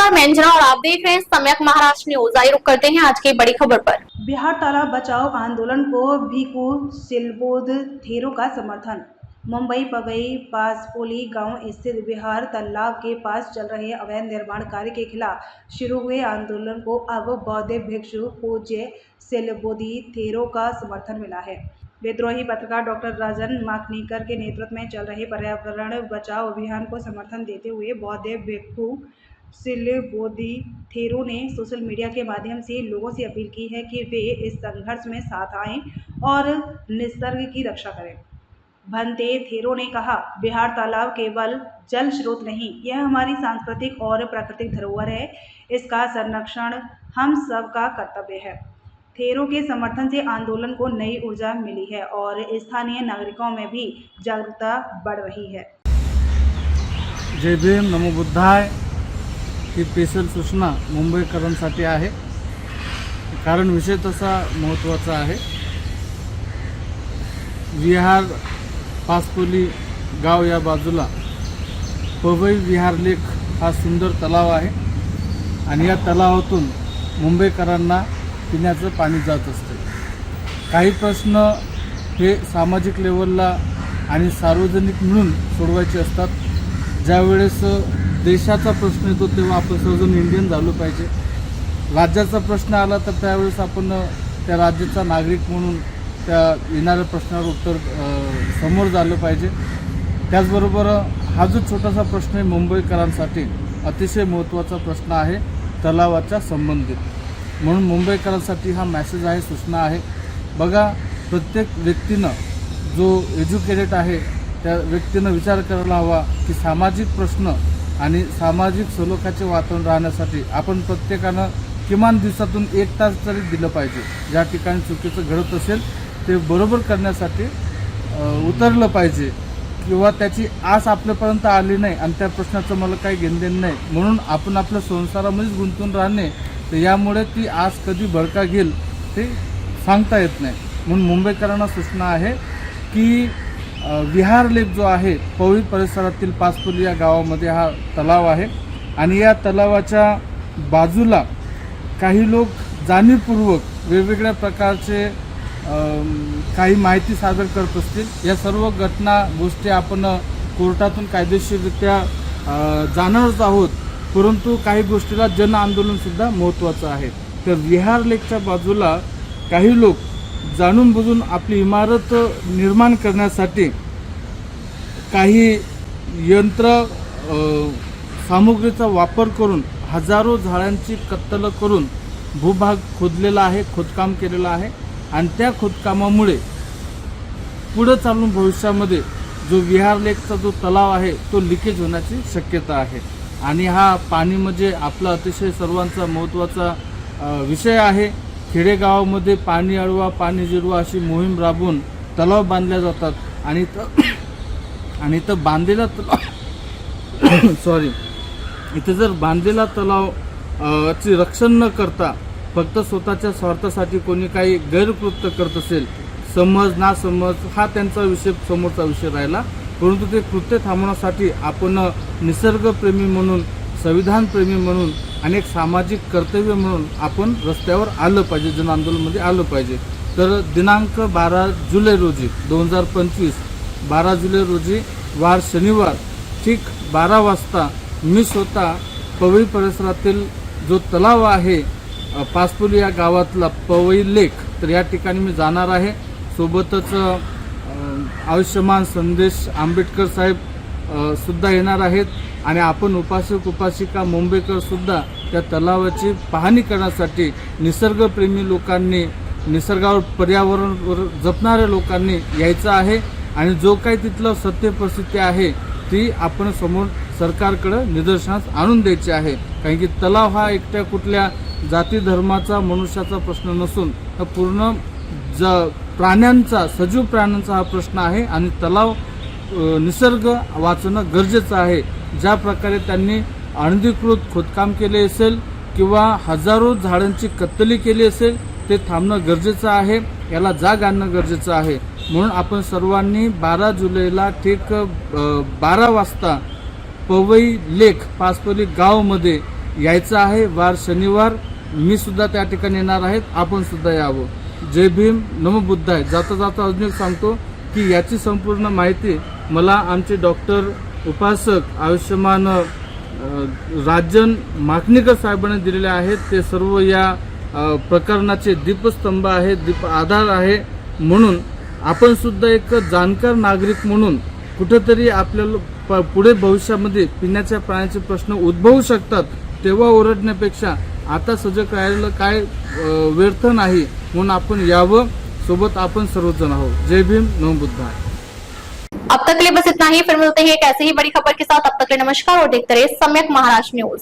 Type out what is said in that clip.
नमस्कार, मैं अंजना और आप देख रहे हैं सम्यक महाराष्ट्र न्यूज। आइए रुक करते हैं आज की बड़ी खबर पर। बिहार तालाब बचाओ आंदोलन को भीकू सिलबोध थेरो का समर्थन। मुंबई पवई पासपोली गांव स्थित बिहार तालाब के पास चल रहे अवैध निर्माण कार्य के खिलाफ शुरू हुए आंदोलन को अब बौद्ध भिक्षु पूज्य सिलबोधि थेरो का समर्थन मिला है। विद्रोही पत्रकार डॉक्टर राजन माकनीकर के नेतृत्व में चल रहे पर्यावरण बचाओ अभियान को समर्थन देते हुए बौद्ध भिक्षु सिलबोधि थेरो ने सोशल मीडिया के माध्यम से लोगों से अपील की है कि वे इस संघर्ष में साथ आएं और निसर्ग की रक्षा करें। भंते थेरो ने कहा, बिहार तालाब केवल जल स्रोत नहीं, यह हमारी सांस्कृतिक और प्राकृतिक धरोहर है। इसका संरक्षण हम सब का कर्तव्य है। थेरो के समर्थन से आंदोलन को नई ऊर्जा मिली है और स्थानीय नागरिकों में भी जागरूकता बढ़ रही है। जय भीम, नमो बुद्धाय ही स्पेशल सूचना मुंबईकरांसाठी आहे। कारण विषय तसा महत्त्वाचा आहे। विहार पासपोली गाव या बाजूला पवई विहार लेक हा सुंदर तलाव आहे आणि या तलावातून मुंबईकरांना पिण्याचं पाणी जात असते। काही प्रश्न हे सामाजिक लेवलला आणि सार्वजनिक मिळून सोडवायचे असतात। ज्यावेळेस देशाचा प्रश्न येतो तेव्हा आपण सर्वजण इंडियन झालो पाहिजे। राज्याचा प्रश्न आला तर त्यावेळेस आपण त्या राज्याचा नागरिक म्हणून त्या येणाऱ्या प्रश्नावर उत्तर समोर झालं पाहिजे। त्याचबरोबर हा जो छोटासा प्रश्न आहे मुंबईकरांसाठी अतिशय महत्त्वाचा प्रश्न आहे तलावाच्या संबंधित। म्हणून मुंबईकरांसाठी हा मेसेज आहे, सूचना आहे। बघा, प्रत्येक व्यक्तीनं जो एज्युकेटेड आहे त्या व्यक्तीनं विचार करायला हवा की सामाजिक प्रश्न आणि सामाजिक सलोख्याचे वातावरण राहण्यासाठी आपण प्रत्येकानं किमान दिवसातून 1 तास तरी दिलं पाहिजे। ज्या ठिकाणी चुकीचं घडत असेल ते बरोबर करण्यासाठी उतरलं पाहिजे किंवा त्याची आस आपल्यापर्यंत आली नाही आणि त्या प्रश्नाचं मला काही घेणदेण नाही म्हणून आपण आपल्या संसारामध्येच गुंतून राहणे, तर यामुळे ती आस कधी भडका घेईल ते सांगता येत नाही। म्हणून मुंबईकरांना सूचना आहे की विहार लेक जो आहे पवई परिसरातील पासपोली या गावामध्ये हा तलाव आहे आणि या तलावाच्या बाजूला काही लोक जाणीवपूर्वक वेगवेगळ्या प्रकारचे काही माहिती सादर करत असतील। या सर्व घटना गोष्टी आपण कोर्टातून कायदेशीररित्या जाणवत आहोत, परंतु काही गोष्टीला जन आंदोलनसुद्धा महत्त्वाचं आहे। तर विहार लेकच्या बाजूला काही लोक जाणून बुजून आपली इमारत निर्माण करण्यासाठी काही यंत्र सामुग्रीचा वापर करून हजारो झाडांची कत्तल करून भूभाग खोदलेला आहे, खोदकाम केलेलं आहे आणि त्या खोदकामामुळे पुढे चालून भविष्यामध्ये जो विहार लेकचा जो तलाव आहे तो लिकेज होण्याची शक्यता आहे। आणि हा पाणी म्हणजे आपला अतिशय सर्वांचा महत्त्वाचा विषय आहे। खेडेगावामध्ये पाणी अडवा पाणी जिरवा अशी मोहीम राबवून तलाव बांधल्या जातात आणि इथं बांधलेला तलाव इथं जर बांधलेला तलाव ची रक्षण न करता फक्त स्वतःच्या स्वार्थासाठी कोणी काही गैरकृत्य करत असेल, समज नासमज हा त्यांचा विषय, समोरचा विषय राहिला, परंतु ते कृत्य थांबवण्यासाठी आपण निसर्गप्रेमी म्हणून, संविधानप्रेमी म्हणून आणि एक सामाजिक कर्तव्य म्हणून आपण रस्त्यावर आलं पाहिजे, जन आंदोलनामध्ये आलं पाहिजे। तर दिनांक 12 जुलै रोजी 2025 12 जुलै रोजी वार शनिवार ठीक 12 वाजता मी स्वतः पवई परिसरातील जो तलाव आहे पासपोली या गावातला पवई लेक, तर या ठिकाणी मी जाणार आहे। सोबतच आयुष्यमान संदेश आंबेडकर साहेब सुद्धा येणार आहेत आणि आपण उपासक उपासिका मुंबईकर सुद्धा त्या तलावाची पाहणी करण्यासाठी निसर्गप्रेमी लोकांनी, निसर्गावर पर्यावरणावर जपणाऱ्या लोकांनी यायचं आहे आणि जो काही तिथलं सत्य परिस्थिती आहे ती आपण समोर सरकारकडे निदर्शनास आणून द्यायची आहे। कारण की तलाव हा एकट्या कुठल्या जाती धर्माचा मनुष्याचा प्रश्न नसून हा पूर्ण प्राण्यांचा, सजीव प्राण्यांचा हा प्रश्न आहे आणि तलाव निसर्ग वाचणं गरजेचं आहे। ज्या प्रकारे त्यांनी अनधिकृत खोदकाम केले असेल किंवा हजारो झाडांची कत्तली केली असेल ते थांबणं गरजेचं आहे, याला जाग आणणं गरजेचं आहे। म्हणून आपण सर्वांनी 12 जुलैला ठीक 12 वाजता पवई लेक पासपोली गावमध्ये यायचं आहे. वार शनिवार मी सुद्धा त्या ठिकाणी येणार आहेत. आपण सुद्धा यावं. जय भीम, नमो बुद्धाय. जाता जाता अजून एक सांगतो की याची संपूर्ण माहिती मला आमचे डॉक्टर उपासक आयुष्यमान राजन माखणीकर साहेबांनी दिलेले आहेत. ते सर्व या प्रकरणाचे दीपस्तंभ आहेत, दीप आधार आहे. म्हणून आपण सुद्धा एक जाणकार नागरिक म्हणून कुठेतरी आपल्याला पुढे भविष्यामध्ये पिण्याच्या पाण्याचे प्रश्न उद्भवू शकतात, तेव्हा ओरडण्यापेक्षा आता सजग राहिलेलं काय व्यर्थ नाही. म्हणून आपण यावं. सोबत आपण सर्वजण आहोत. जय भीम, नमो बुद्धाय. अब तक के लिए बस इतना ही। फिर मिलते हैं एक ऐसे ही बड़ी खबर के साथ। अब तक के लिए नमस्कार और देखते रहिए सम्यक महाराष्ट्र न्यूज।